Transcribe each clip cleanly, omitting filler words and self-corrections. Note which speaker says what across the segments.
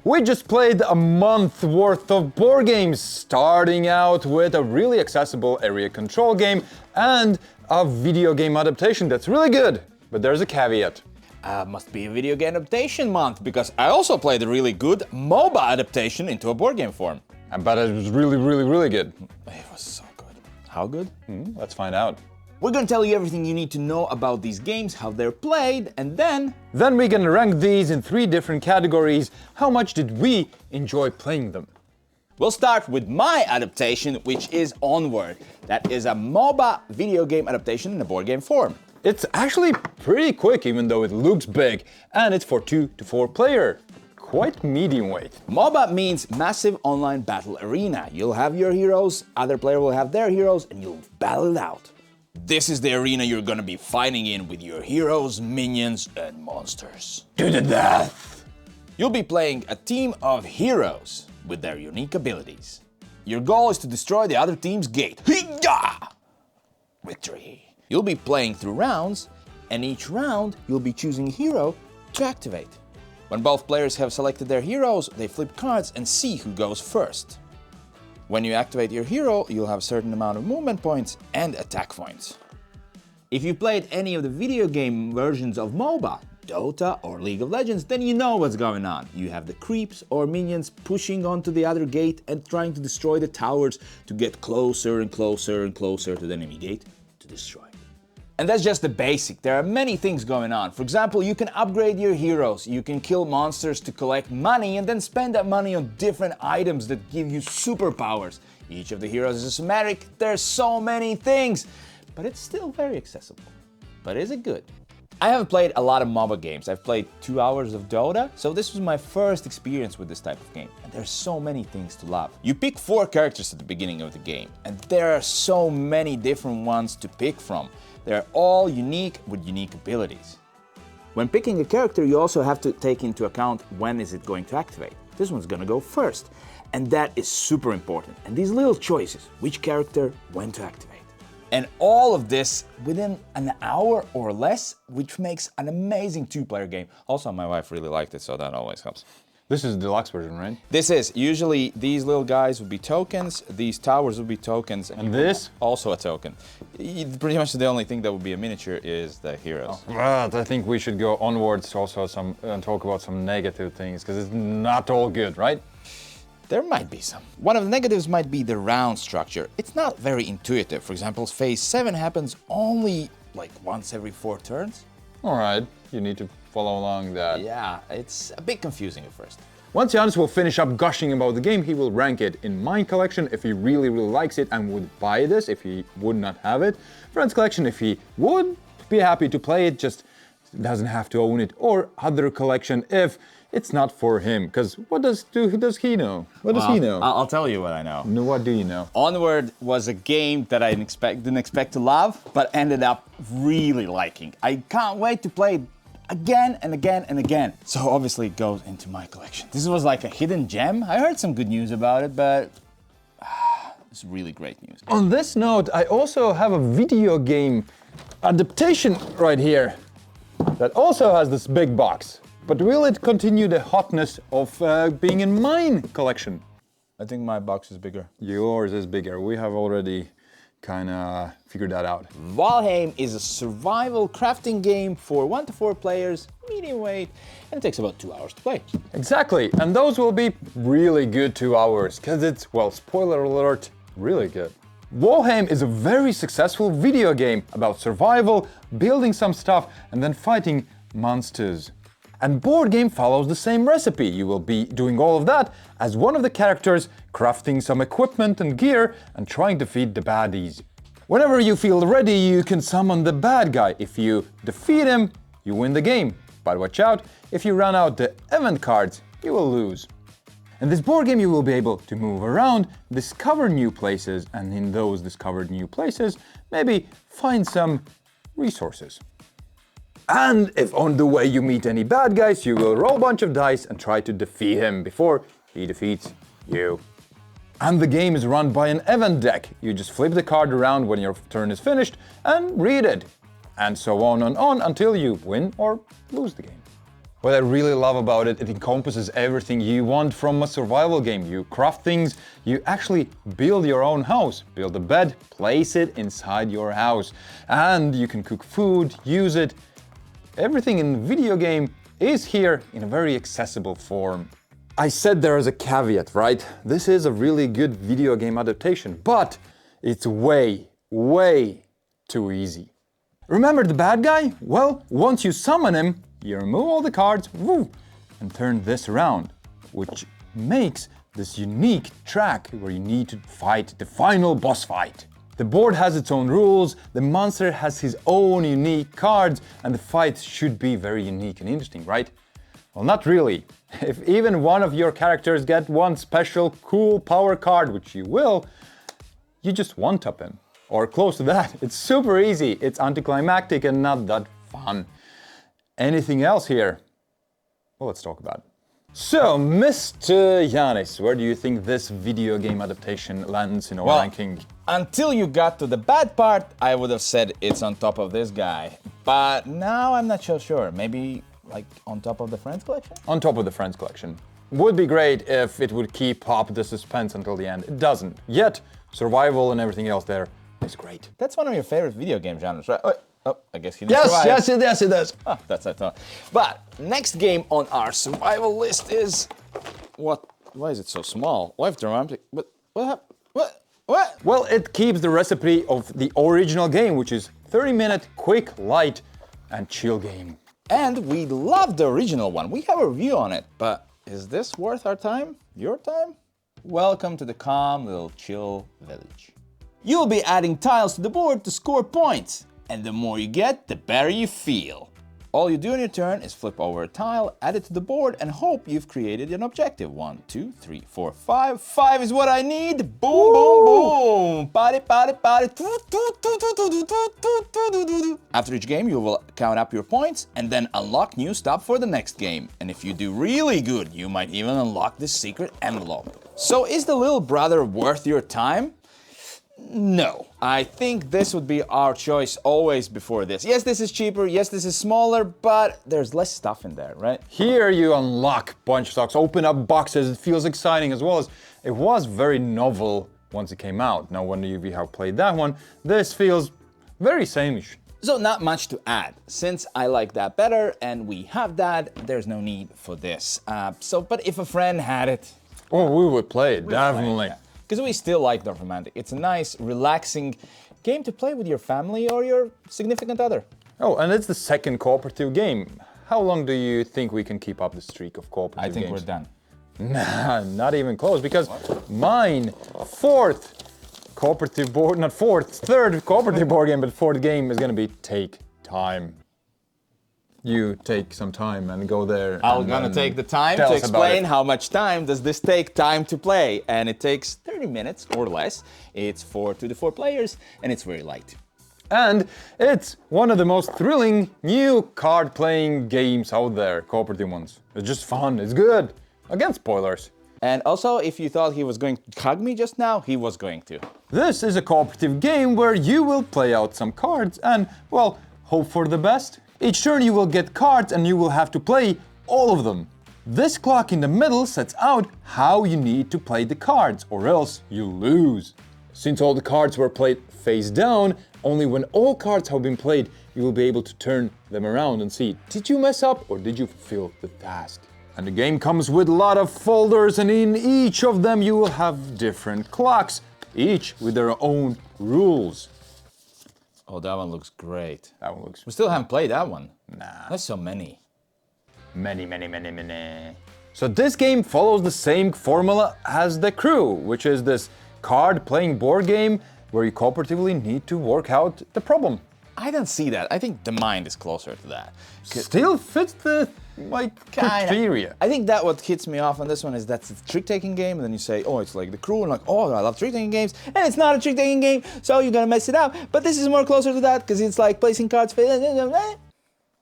Speaker 1: We just played a month worth of board games, starting out with a really accessible area control game and a video game adaptation that's really good. But there's a caveat.
Speaker 2: Must be a video game adaptation month, because I also played a really good MOBA adaptation into a board game form.
Speaker 1: But it was really good.
Speaker 2: It was so good. How good?
Speaker 1: Let's find out.
Speaker 2: We're gonna tell you everything you need to know about these games, how they're played, and then
Speaker 1: we're gonna rank these in 3 different categories. How much did we enjoy playing them?
Speaker 2: we'll start with my adaptation, which is Onward. That is a MOBA video game adaptation in a board game form.
Speaker 1: It's actually pretty quick, even though it looks big, and it's for 2 to 4 player. Quite medium weight.
Speaker 2: MOBA means Massive Online Battle Arena. You'll have your heroes, other player will have their heroes, and you'll battle it out. This is the arena you're gonna be fighting in with your heroes, minions, and monsters.
Speaker 1: To the death!
Speaker 2: You'll be playing a team of heroes with their unique abilities. Your goal is to destroy the other team's gate. Hiya! Victory. You'll be playing through rounds, and each round you'll be choosing a hero to activate. When both players have selected their heroes, they flip cards and see who goes first. When you activate your hero, you'll have a certain amount of movement points and attack points. If you played any of the video game versions of MOBA, Dota or League of Legends, then you know what's going on. You have the creeps or minions pushing onto the other gate and trying to destroy the towers to get closer and closer and closer to the enemy gate to destroy. And that's just the basic. There are many things going on. For example, you can upgrade your heroes, you can kill monsters to collect money and then spend that money on different items that give you superpowers. Each of the heroes is somatic, there's so many things, but it's still very accessible. But is it good? I haven't played a lot of MOBA games. I've played 2 hours of Dota, so this was my first experience with this type of game. And there's so many things to love. You pick 4 characters at the beginning of the game, and there are so many different ones to pick from. They're all unique with unique abilities. When picking a character, you also have to take into account when is it going to activate. This one's gonna go first, and that is super important. And these little choices, which character, when to activate. And all of this within an hour or less, which makes an amazing 2-player game. Also, my wife really liked it, so that always helps.
Speaker 1: This is the deluxe version, right?
Speaker 2: This is, usually these little guys would be tokens, these towers would be tokens,
Speaker 1: and this?
Speaker 2: Also a token. Pretty much the only thing that would be a miniature is the heroes.
Speaker 1: But I think we should go onwards also and talk about some negative things, because it's not all good, right?
Speaker 2: There might be some. One of the negatives might be the round structure. It's not very intuitive. For example, phase 7 happens only like once every 4 turns.
Speaker 1: Alright, you need to follow along that.
Speaker 2: Yeah, it's a bit confusing at first.
Speaker 1: Once Janis will finish up gushing about the game, he will rank it in my collection if he really likes it and would buy this if he would not have it. Friend's collection if he would be happy to play it, just doesn't have to own it. Or other collection if it's not for him, because what does he know? What does he know?
Speaker 2: I'll tell you what I know.
Speaker 1: No, what do you know?
Speaker 2: Onward was a game that I didn't expect to love, but ended up really liking. I can't wait to play it again and again and again. So obviously it goes into my collection. This was like a hidden gem. I heard some good news about it, but it's really great news.
Speaker 1: On this note, I also have a video game adaptation right here that also has this big box. But will it continue the hotness of being in mine collection?
Speaker 2: I think my box is bigger.
Speaker 1: Yours is bigger. We have already kind of figured that out.
Speaker 2: Valheim is a survival crafting game for 1 to 4 players, medium weight, and it takes about 2 hours to play.
Speaker 1: Exactly, and those will be really good 2 hours, because it's, well, spoiler alert, really good. Valheim is a very successful video game about survival, building some stuff, and then fighting monsters. And board game follows the same recipe. You will be doing all of that as one of the characters, crafting some equipment and gear and trying to defeat the baddies. Whenever you feel ready, you can summon the bad guy. If you defeat him, you win the game. But watch out, if you run out the event cards, you will lose. In this board game, you will be able to move around, discover new places, and in those discovered new places, maybe find some resources. And if on the way you meet any bad guys, you will roll a bunch of dice and try to defeat him before he defeats you. And the game is run by an event deck. You just flip the card around when your turn is finished and read it. And so on and on until you win or lose the game. What I really love about it, it encompasses everything you want from a survival game. You craft things, you actually build your own house. Build a bed, place it inside your house. And you can cook food, use it. Everything in the video game is here in a very accessible form. I said there is a caveat, right? This is a really good video game adaptation, but it's way too easy. Remember the bad guy? Well, once you summon him, you remove all the cards, woo, and turn this around, which makes this unique track where you need to fight the final boss fight. The board has its own rules, the monster has his own unique cards, and the fight should be very unique and interesting, right? Well, not really. If even one of your characters get one special cool power card, which you will, you just one-tap him. Or close to that. It's super easy, it's anticlimactic and not that fun. Anything else here? Well, let's talk about it. So, Mr. Yanis, where do you think this video game adaptation lands in our ranking?
Speaker 2: Until you got to the bad part, I would have said it's on top of this guy. But now I'm not so sure. Maybe like on top of the Friends collection?
Speaker 1: On top of the Friends collection. Would be great if it would keep up the suspense until the end. It doesn't. Yet, survival and everything else there is great.
Speaker 2: That's one of your favorite video game genres, right? Oh, I guess he didn't survive.
Speaker 1: Yes, it does.
Speaker 2: Oh, that's what I thought. But next game on our survival list is... What? Why is it so small? Why have Dorfromantik... What?
Speaker 1: Well, it keeps the recipe of the original game, which is 30-minute, quick, light, and chill game.
Speaker 2: And we love the original one. We have a review on it, but is this worth our time? Your time? Welcome to the calm little chill village. You'll be adding tiles to the board to score points. And the more you get, the better you feel. All you do on your turn is flip over a tile, add it to the board, and hope you've created an objective. 1, 2, 3, 4, 5. 5 is what I need. Boom, boom, boom. Party. After each game, you will count up your points and then unlock new stuff for the next game. And if you do really good, you might even unlock this secret envelope. So is the little brother worth your time? No, I think this would be our choice always before this. Yes, this is cheaper, yes, this is smaller, but there's less stuff in there, right?
Speaker 1: Here you unlock bunch of stocks, open up boxes, it feels exciting as well as it was very novel once it came out. Now when you have played that one, this feels very sameish.
Speaker 2: So not much to add. Since I like that better and we have that, there's no need for this. But if a friend had it...
Speaker 1: Oh, we would play it, definitely.
Speaker 2: Because we still like Dorfromantik. It's a nice, relaxing game to play with your family or your significant other.
Speaker 1: Oh, and it's the second cooperative game. How long do you think we can keep up the streak of cooperative games?
Speaker 2: I think we're done.
Speaker 1: Nah, not even close, because mine third cooperative board game, but fourth game is gonna be Take Time. You take some time and go there.
Speaker 2: I'm gonna take the time to explain how much time does this take time to play. And it takes 30 minutes or less. It's for 2 to 4 players and it's very light.
Speaker 1: And it's one of the most thrilling new card playing games out there, cooperative ones. It's just fun, it's good. Again, spoilers.
Speaker 2: And also, if you thought he was going to hug me just now, he was going to.
Speaker 1: This is a cooperative game where you will play out some cards and, well, hope for the best. Each turn you will get cards and you will have to play all of them. This clock in the middle sets out how you need to play the cards, or else you lose. Since all the cards were played face down, only when all cards have been played, you will be able to turn them around and see, did you mess up or did you fulfill the task? And the game comes with a lot of folders, and in each of them you will have different clocks, each with their own rules.
Speaker 2: Oh, that one looks great.
Speaker 1: That one looks...
Speaker 2: We still haven't played that one.
Speaker 1: Nah.
Speaker 2: There's so many.
Speaker 1: Many. So this game follows the same formula as The Crew, which is this card-playing board game where you cooperatively need to work out the problem.
Speaker 2: I don't see that. I think The Mind is closer to that.
Speaker 1: Still fits the criteria.
Speaker 2: I think that what hits me off on this one is that's a trick-taking game, and then you say, oh, it's like The Crew, and like, oh, I love trick-taking games, and it's not a trick-taking game, so you're gonna mess it up. But this is more closer to that, because it's like placing cards.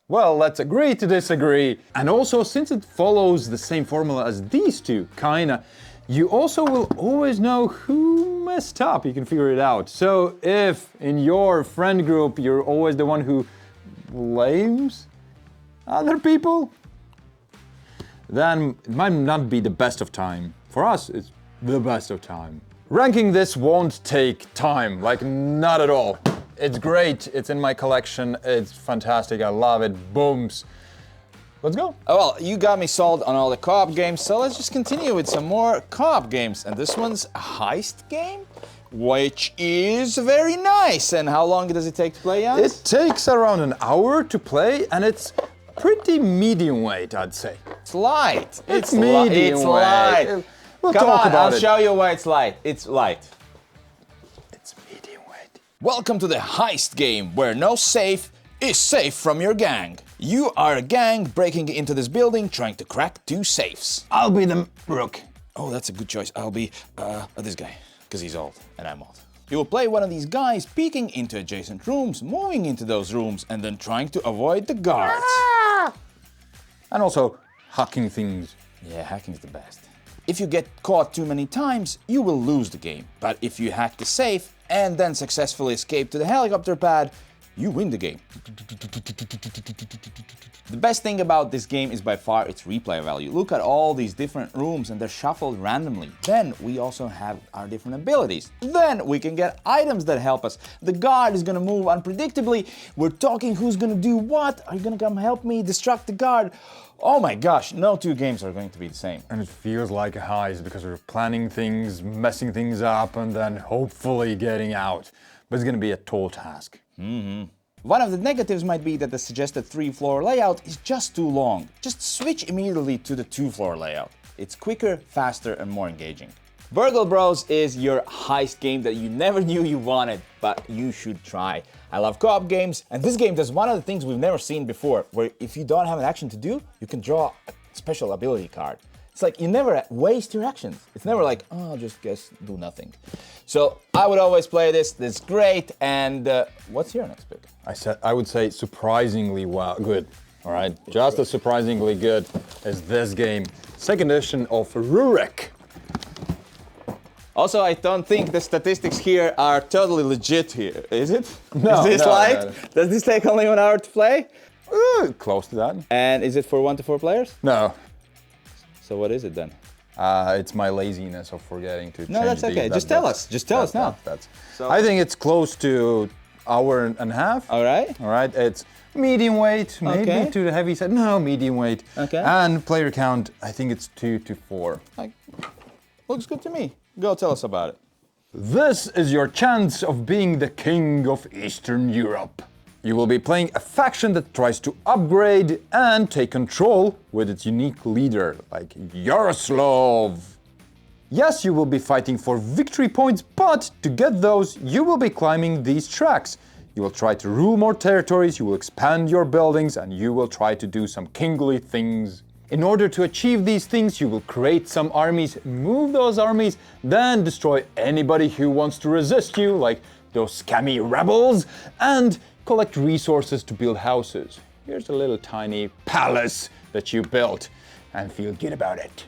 Speaker 1: Well, let's agree to disagree. And also, since it follows the same formula as these two, kinda, you also will always know who messed up. You can figure it out. So if in your friend group you're always the one who blames other people, then it might not be the best of time. For us, it's the best of time. Ranking this won't take time, like not at all. It's great, it's in my collection, it's fantastic, I love it, booms. Let's go.
Speaker 2: Oh, well, you got me sold on all the co-op games, so let's just continue with some more co-op games. And this one's a heist game, which is very nice. And how long does it take to play, Jans?
Speaker 1: It takes around an hour to play, and it's pretty medium weight, I'd say.
Speaker 2: It's light.
Speaker 1: It's medium
Speaker 2: It's
Speaker 1: weight.
Speaker 2: light.
Speaker 1: We'll
Speaker 2: Come
Speaker 1: talk
Speaker 2: on,
Speaker 1: about
Speaker 2: I'll
Speaker 1: it.
Speaker 2: show you why it's light. It's light.
Speaker 1: It's medium weight.
Speaker 2: Welcome to the heist game, where no safe is safe from your gang. You are a gang breaking into this building, trying to crack 2 safes.
Speaker 1: I'll be the rook.
Speaker 2: Oh, that's a good choice. I'll be this guy, because he's old and I'm old. You will play one of these guys peeking into adjacent rooms, moving into those rooms, and then trying to avoid the guards.
Speaker 1: And also hacking things.
Speaker 2: Yeah, hacking's the best. If you get caught too many times, you will lose the game. But if you hack the safe and then successfully escape to the helicopter pad, you win the game. The best thing about this game is by far its replay value. Look at all these different rooms and they're shuffled randomly. Then we also have our different abilities. Then we can get items that help us. The guard is gonna move unpredictably. We're talking who's gonna do what. Are you gonna come help me destruct the guard? Oh my gosh, no 2 games are going to be the same.
Speaker 1: And it feels like a heist because we're planning things, messing things up, and then hopefully getting out. But it's gonna be a tall task.
Speaker 2: One of the negatives might be that the suggested 3-floor layout is just too long. Just switch immediately to the 2-floor layout. It's quicker, faster, and more engaging. Burgle Bros is your heist game that you never knew you wanted, but you should try. I love co-op games, and this game does one of the things we've never seen before, where if you don't have an action to do, you can draw a special ability card. It's like you never waste your actions. It's never like, oh, just guess do nothing. So I would always play this. This is great. And what's your next pick?
Speaker 1: I would say surprisingly good. All right, just as surprisingly good as this game. Second edition of Rurik.
Speaker 2: Also, I don't think the statistics here are totally legit here, is it?
Speaker 1: No,
Speaker 2: Is this
Speaker 1: no,
Speaker 2: light?
Speaker 1: no.
Speaker 2: Does this take only 1 hour to play?
Speaker 1: Close to that.
Speaker 2: And is it for 1 to 4 players?
Speaker 1: No,
Speaker 2: So what is it then?
Speaker 1: it's my laziness of forgetting to change.
Speaker 2: No, that's okay. Just tell us. Just tell us now. So-
Speaker 1: I think it's close to hour and a half.
Speaker 2: All right.
Speaker 1: All right, it's medium weight, maybe
Speaker 2: Okay.
Speaker 1: to the heavy side. No, medium weight.
Speaker 2: Okay.
Speaker 1: And player count, I think it's 2 to 4.
Speaker 2: Looks good to me. Go tell us about it.
Speaker 1: This is your chance of being the king of Eastern Europe. You will be playing a faction that tries to upgrade and take control with its unique leader, like Yaroslav. Yes, you will be fighting for victory points, but to get those, you will be climbing these tracks. You will try to rule more territories, you will expand your buildings, and you will try to do some kingly things. In order to achieve these things, you will create some armies, move those armies, then destroy anybody who wants to resist you, like those scammy rebels, and collect resources to build houses. Here's a little tiny palace that you built, and feel good about it.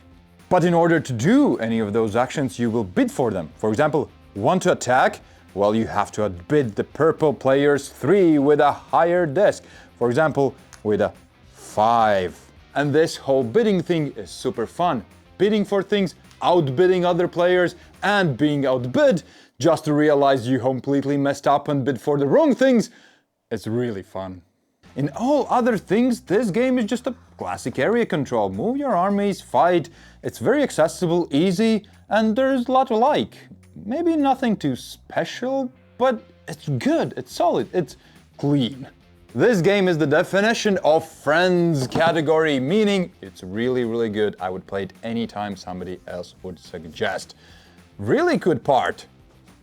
Speaker 1: But in order to do any of those actions, you will bid for them. For example, want to attack? Well, you have to outbid the purple players 3 with a higher desk. For example, with a 5. And this whole bidding thing is super fun. Bidding for things, outbidding other players, and being outbid just to realize you completely messed up and bid for the wrong things. It's really fun. In all other things, this game is just a classic area control. Move your armies, fight. It's very accessible, easy, and there's a lot to like. Maybe nothing too special, but it's good, it's solid, it's clean. This game is the definition of friends category, meaning it's really, really good. I would play it anytime somebody else would suggest. Really good part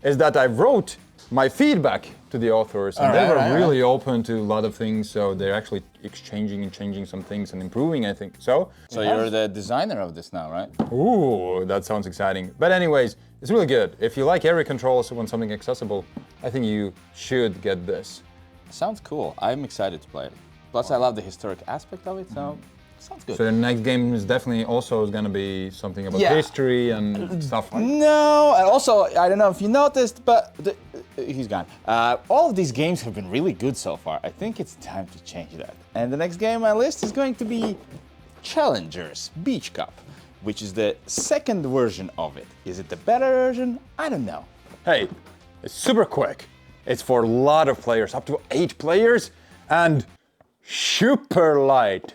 Speaker 1: is that I wrote my feedback to the authors, and they were really open to a lot of things, so they're actually exchanging and changing some things and improving, I think. So
Speaker 2: you're the designer of this now, right?
Speaker 1: Ooh, that sounds exciting. But anyways, it's really good. If you like area controls and want something accessible, I think you should get this.
Speaker 2: Sounds cool. I'm excited to play it. Plus, I love the historic aspect of it, so sounds good.
Speaker 1: So the next game is definitely also going to be something about history and stuff like that.
Speaker 2: No, and also, I don't know if you noticed, but he's gone. All of these games have been really good so far. I think it's time to change that. And the next game on my list is going to be Challenger's Beach Cup, which is the second version of it. Is it the better version? I don't know.
Speaker 1: Hey, it's super quick. It's for a lot of players, up to 8 players, and super light.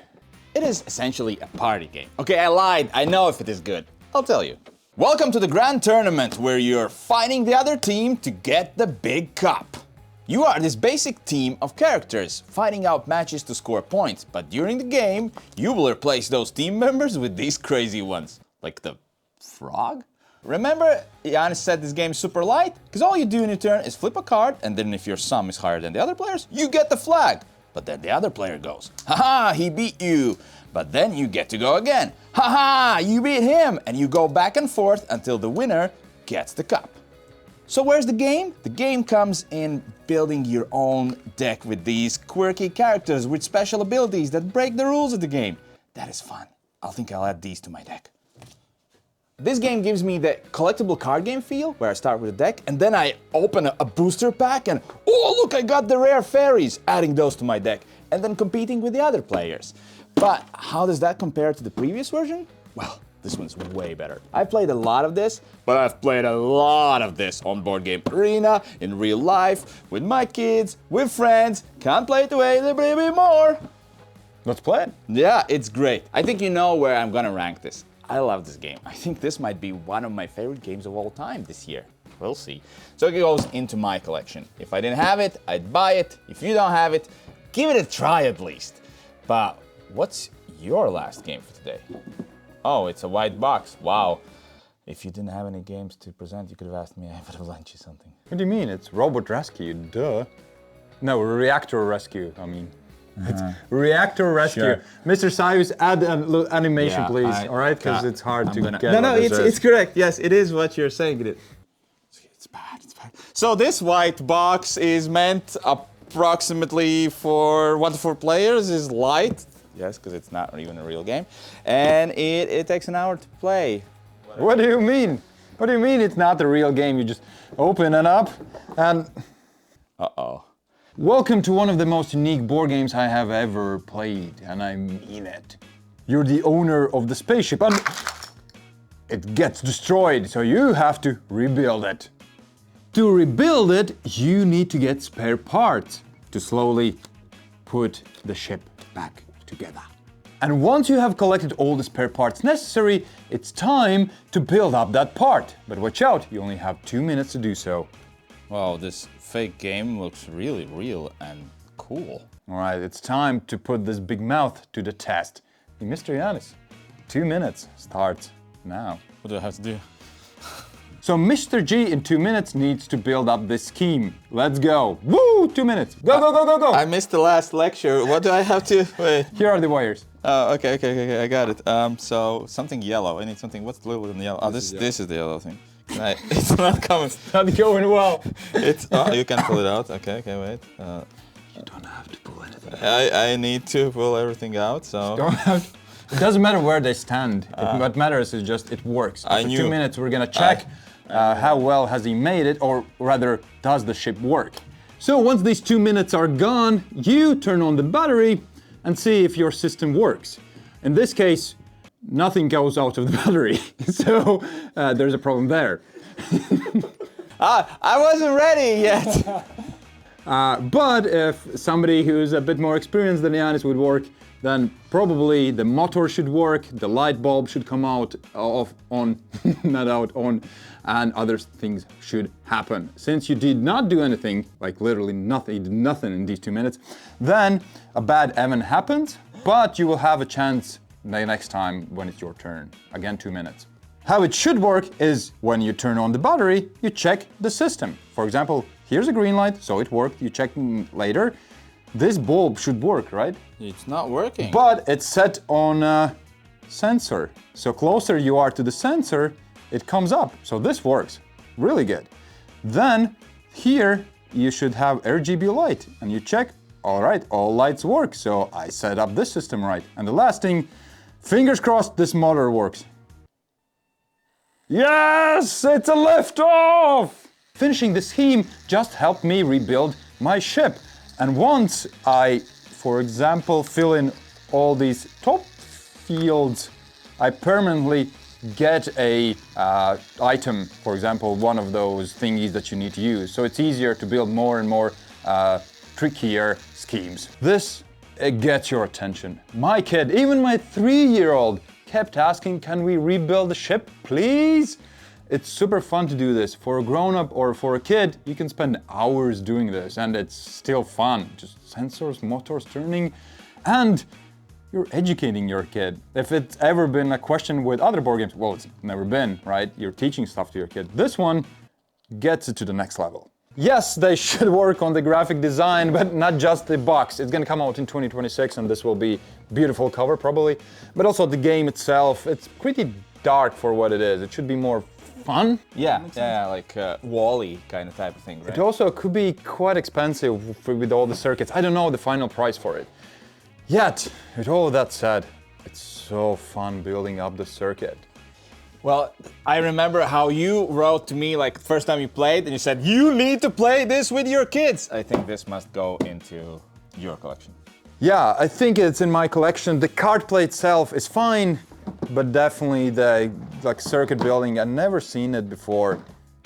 Speaker 2: It is essentially a party game. Okay, I lied. I know if it is good. I'll tell you. Welcome to the grand tournament where you're fighting the other team to get the big cup. You are this basic team of characters fighting out matches to score points, but during the game, you will replace those team members with these crazy ones. Like the frog? Remember, Giannis said this game is super light? Because all you do in your turn is flip a card, and then if your sum is higher than the other players, you get the flag. But then the other player goes, haha, he beat you. But then you get to go again. Haha, you beat him. And you go back and forth until the winner gets the cup. So where's the game? The game comes in building your own deck with these quirky characters with special abilities that break the rules of the game. That is fun. I think I'll add these to my deck. This game gives me the collectible card game feel, where I start with a deck, and then I open a booster pack and, oh look, I got the rare fairies, adding those to my deck, and then competing with the other players. But how does that compare to the previous version? Well, this one's way better. I've played a lot of this, but I've played a lot of this on Board Game Arena, in real life, with my kids, with friends. Can't play it away a little bit more.
Speaker 1: Let's play it.
Speaker 2: Yeah, it's great. I think you know where I'm gonna rank this. I love this game. I think this might be one of my favorite games of all time this year. We'll see. So it goes into my collection. If I didn't have it, I'd buy it. If you don't have it, give it a try at least. But what's your last game for today? Oh, it's a white box. Wow. If you didn't have any games to present, you could have asked me. I would have lent you something.
Speaker 1: What do you mean? It's Robot Rescue, duh. No, Reactor Rescue, I mean. It's Reactor Rescue.
Speaker 2: Sure.
Speaker 1: Mr. Sayus, add an animation, please, all right? Because it's hard to get.
Speaker 2: No, it's correct. Yes, it is what you're saying. It's bad, it's bad. So this white box is meant approximately for 1 to 4 players, is light. Yes, because it's not even a real game. And it takes an hour to play.
Speaker 1: What do you mean? What do you mean it's not the real game? You just open it up and...
Speaker 2: Uh-oh.
Speaker 1: Welcome to one of the most unique board games I have ever played, and I mean it. You're the owner of the spaceship and it gets destroyed, so you have to rebuild it. To rebuild it, you need to get spare parts to slowly put the ship back together. And once you have collected all the spare parts necessary, it's time to build up that part. But watch out, you only have 2 minutes to do so.
Speaker 2: Wow, this fake game looks really real and cool.
Speaker 1: All right, it's time to put this big mouth to the test. Hey, Mr. Giannis, 2 minutes starts now.
Speaker 2: What do I have to do?
Speaker 1: So Mr. G in 2 minutes needs to build up this scheme. Let's go. Woo, 2 minutes. Go, go, go, go, go.
Speaker 2: I missed the last lecture. What do I have to, wait.
Speaker 1: Here are the wires.
Speaker 2: Oh, okay, I got it. So something yellow. I need something, what's the little in the yellow? Oh, this is the yellow thing. Right. It's not coming.
Speaker 1: Not going well.
Speaker 2: It's, oh, you can pull it out. Okay, wait.
Speaker 1: You don't have to pull anything out.
Speaker 2: I need to pull everything out, so.
Speaker 1: Don't have to. It doesn't matter where they stand. What matters is just it works. For 2 minutes we're gonna check how well has he made it, or rather, does the ship work? So once these 2 minutes are gone, you turn on the battery and see if your system works. In this case, nothing goes out of the battery, so there's a problem there.
Speaker 2: I wasn't ready yet.
Speaker 1: But if somebody who's a bit more experienced than Giannis would work, then probably the motor should work, the light bulb should come out on, not out on, and other things should happen. Since you did not do anything, like literally nothing, you did nothing in these 2 minutes, then a bad event happens, but you will have a chance the next time when it's your turn. Again, 2 minutes. How it should work is when you turn on the battery, you check the system. For example, here's a green light, so it worked, you check later. This bulb should work, right?
Speaker 2: It's not working.
Speaker 1: But it's set on a sensor. So closer you are to the sensor, it comes up. So this works really good. Then here you should have RGB light and you check, all right, all lights work. So I set up this system right. And the last thing, fingers crossed this motor works. Yes, it's a liftoff! Finishing the scheme just helped me rebuild my ship. And once I, for example, fill in all these top fields. I permanently get a item, for example, one of those thingies that you need to use. So it's easier to build more and more trickier schemes. This gets your attention. My kid, even my 3-year-old, kept asking, can we rebuild the ship, please? It's super fun to do this. For a grown-up or for a kid, you can spend hours doing this and it's still fun. Just sensors, motors turning, and you're educating your kid. If it's ever been a question with other board games, well, it's never been, right? You're teaching stuff to your kid. This one gets it to the next level. Yes, they should work on the graphic design, but not just the box. It's gonna come out in 2026 and this will be beautiful cover probably. But also the game itself, it's pretty dark for what it is. It should be more fun.
Speaker 2: Yeah, like Wall-E kind of type of thing, right?
Speaker 1: It also could be quite expensive with all the circuits. I don't know the final price for it. Yet, with all that said, it's so fun building up the circuit.
Speaker 2: Well, I remember how you wrote to me like first time you played and you said, you need to play this with your kids. I think this must go into your collection.
Speaker 1: Yeah, I think it's in my collection. The card play itself is fine, but definitely the circuit building, I've never seen it before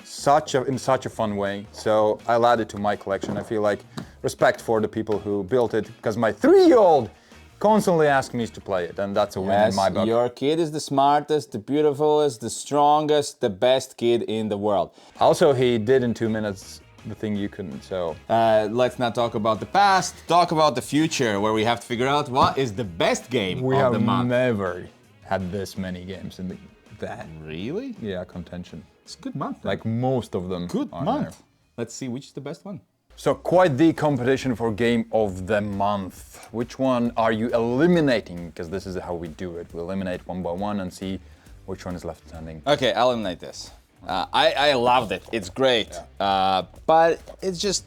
Speaker 1: in such a fun way. So I'll add it to my collection. I feel like respect for the people who built it, because my 3-year-old constantly asks me to play it, and that's a win in my book.
Speaker 2: Your kid is the smartest, the beautifulest, the strongest, the best kid in the world.
Speaker 1: Also, he did in 2 minutes the thing you couldn't, so...
Speaker 2: Let's not talk about the past, talk about the future, where we have to figure out what is the best game of the month.
Speaker 1: We have never had this many games in that.
Speaker 2: Really?
Speaker 1: Yeah, contention.
Speaker 2: It's a good month.
Speaker 1: Like most of them.
Speaker 2: Good
Speaker 1: are
Speaker 2: month.
Speaker 1: there.
Speaker 2: Let's see which is the best one.
Speaker 1: So quite the competition for game of the month. Which one are you eliminating? Because this is how we do it. We eliminate one by one and see which one is left standing.
Speaker 2: Okay, I'll eliminate this. I loved it. It's great. Yeah. But it's just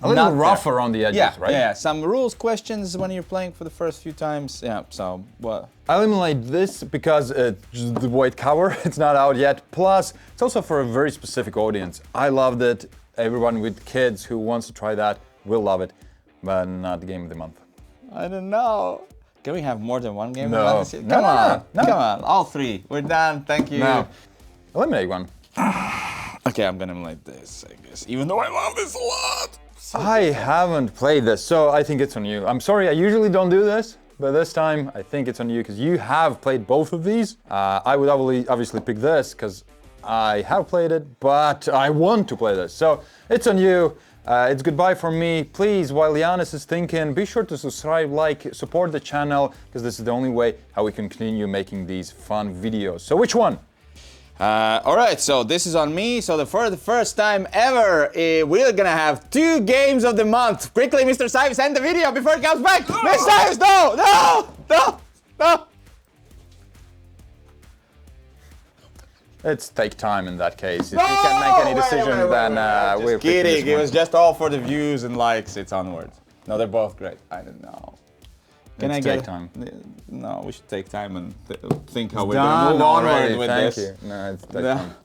Speaker 1: a little rough around the edges, right?
Speaker 2: Yeah, some rules questions when you're playing for the first few times. Yeah, so what?
Speaker 1: I eliminate this because it's just the white cover. It's not out yet. Plus, it's also for a very specific audience. I loved it. Everyone with kids who wants to try that will love it, but not the game of the month.
Speaker 2: I don't know. Can we have more than one game
Speaker 1: No.
Speaker 2: of the month? Come on, come on, all three. We're done, thank you.
Speaker 1: No. Eliminate one.
Speaker 2: Okay, I'm gonna eliminate this, I guess, even though I love this a lot.
Speaker 1: I haven't played this, so I think it's on you. I'm sorry, I usually don't do this, but this time I think it's on you because you have played both of these. I would obviously pick this because I have played it, but I want to play this. So it's on you. It's goodbye from me. Please, while Giannis is thinking, be sure to subscribe, like, support the channel, because this is the only way how we can continue making these fun videos. So which one?
Speaker 2: All right, so this is on me. So for the first time ever, we're gonna have 2 games of the month. Quickly, Mr. Sives, end the video before it comes back. No! Mr. Sives, no, no, no, no.
Speaker 1: It's take time in that case. If you can't make any decisions, then we're picking this
Speaker 2: kidding. It
Speaker 1: one.
Speaker 2: was just all for the views and likes. It's Onward. No, they're both great. I don't know. Can I
Speaker 1: take
Speaker 2: get
Speaker 1: time?
Speaker 2: No, we should take time and think how we're
Speaker 1: Done
Speaker 2: gonna move
Speaker 1: already.
Speaker 2: onward with
Speaker 1: Thank
Speaker 2: this.
Speaker 1: you. No, it's take
Speaker 2: No.
Speaker 1: time.